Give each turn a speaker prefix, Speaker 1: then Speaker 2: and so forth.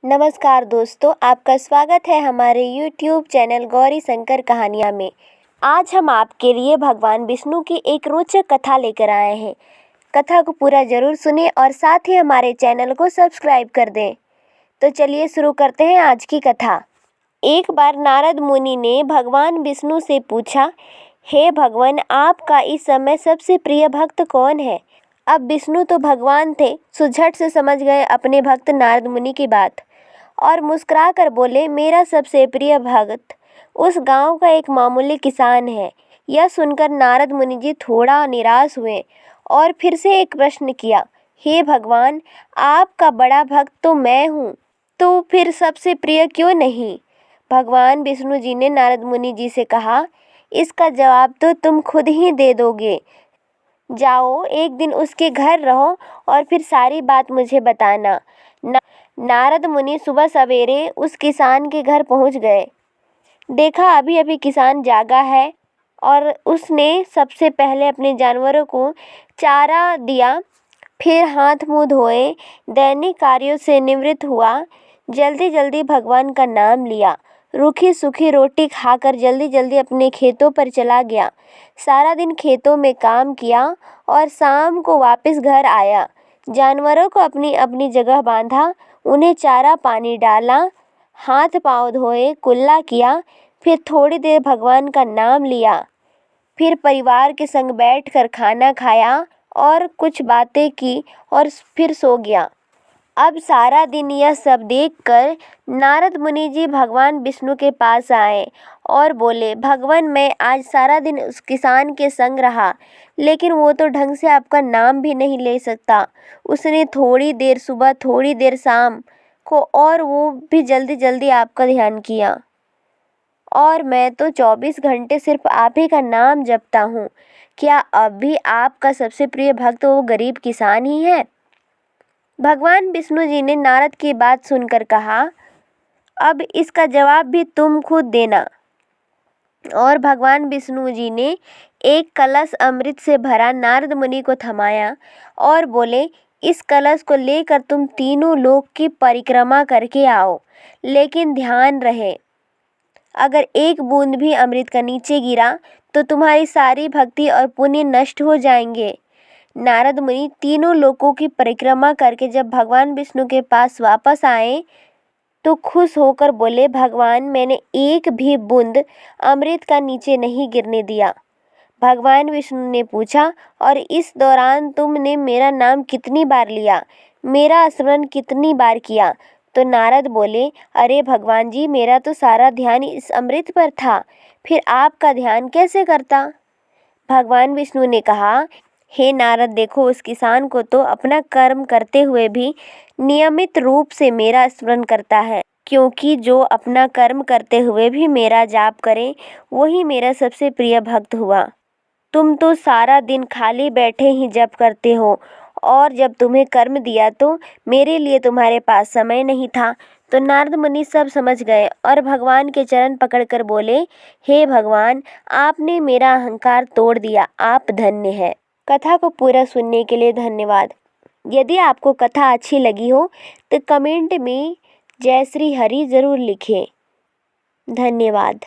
Speaker 1: नमस्कार दोस्तों, आपका स्वागत है हमारे YouTube चैनल गौरी शंकर कहानियाँ में। आज हम आपके लिए भगवान विष्णु की एक रोचक कथा लेकर आए हैं। कथा को पूरा ज़रूर सुनें और साथ ही हमारे चैनल को सब्सक्राइब कर दें। तो चलिए शुरू करते हैं आज की कथा। एक बार नारद मुनि ने भगवान विष्णु से पूछा, हे भगवान, आपका इस समय सबसे प्रिय भक्त कौन है? अब विष्णु तो भगवान थे, सो झट से समझ गए अपने भक्त नारद मुनि की बात और मुस्कुरा कर बोले, मेरा सबसे प्रिय भक्त उस गांव का एक मामूली किसान है। यह सुनकर नारद मुनि जी थोड़ा निराश हुए और फिर से एक प्रश्न किया, हे भगवान, आपका बड़ा भक्त तो मैं हूँ, तो फिर सबसे प्रिय क्यों नहीं? भगवान विष्णु जी ने नारद मुनि जी से कहा, इसका जवाब तो तुम खुद ही दे दोगे। जाओ, एक दिन उसके घर रहो और फिर सारी बात मुझे बताना। नारद मुनि सुबह सवेरे उस किसान के घर पहुंच गए। देखा अभी अभी किसान जागा है और उसने सबसे पहले अपने जानवरों को चारा दिया, फिर हाथ मुंह धोए, दैनिक कार्यों से निवृत्त हुआ, जल्दी जल्दी भगवान का नाम लिया, रूखी सूखी रोटी खाकर जल्दी जल्दी अपने खेतों पर चला गया। सारा दिन खेतों में काम किया और शाम को वापस घर आया। जानवरों को अपनी अपनी जगह बांधा, उन्हें चारा पानी डाला, हाथ पांव धोए, कुल्ला किया, फिर थोड़ी देर भगवान का नाम लिया, फिर परिवार के संग बैठकर खाना खाया और कुछ बातें की और फिर सो गया। अब सारा दिन यह सब देखकर नारद मुनि जी भगवान विष्णु के पास आए और बोले, भगवान, मैं आज सारा दिन उस किसान के संग रहा, लेकिन वो तो ढंग से आपका नाम भी नहीं ले सकता। उसने थोड़ी देर सुबह, थोड़ी देर शाम को, और वो भी जल्दी जल्दी आपका ध्यान किया, और मैं तो 24 घंटे सिर्फ आप ही का नाम जपता हूँ। क्या अब भी आपका सबसे प्रिय भक्त वो गरीब किसान ही है? भगवान विष्णु जी ने नारद की बात सुनकर कहा, अब इसका जवाब भी तुम खुद देना। और भगवान विष्णु जी ने एक कलश अमृत से भरा नारद मुनि को थमाया और बोले, इस कलश को लेकर तुम तीनों लोक की परिक्रमा करके आओ, लेकिन ध्यान रहे, अगर एक बूंद भी अमृत का नीचे गिरा तो तुम्हारी सारी भक्ति और पुण्य नष्ट हो जाएंगे। नारद मुनि तीनों लोकों की परिक्रमा करके जब भगवान विष्णु के पास वापस आए तो खुश होकर बोले, भगवान, मैंने एक भी बूंद अमृत का नीचे नहीं गिरने दिया। भगवान विष्णु ने पूछा, और इस दौरान तुमने मेरा नाम कितनी बार लिया, मेरा स्मरण कितनी बार किया? तो नारद बोले, अरे भगवान जी, मेरा तो सारा ध्यान इस अमृत पर था, फिर आपका ध्यान कैसे करता? भगवान विष्णु ने कहा, हे नारद, देखो, उस किसान को तो अपना कर्म करते हुए भी नियमित रूप से मेरा स्मरण करता है, क्योंकि जो अपना कर्म करते हुए भी मेरा जाप करे वही मेरा सबसे प्रिय भक्त हुआ। तुम तो सारा दिन खाली बैठे ही जप करते हो, और जब तुम्हें कर्म दिया तो मेरे लिए तुम्हारे पास समय नहीं था। तो नारद मुनि सब समझ गए और भगवान के चरण पकड़कर बोले, हे भगवान, आपने मेरा अहंकार तोड़ दिया, आप धन्य है। कथा को पूरा सुनने के लिए धन्यवाद। यदि आपको कथा अच्छी लगी हो तो कमेंट में जय श्री हरि ज़रूर लिखें। धन्यवाद।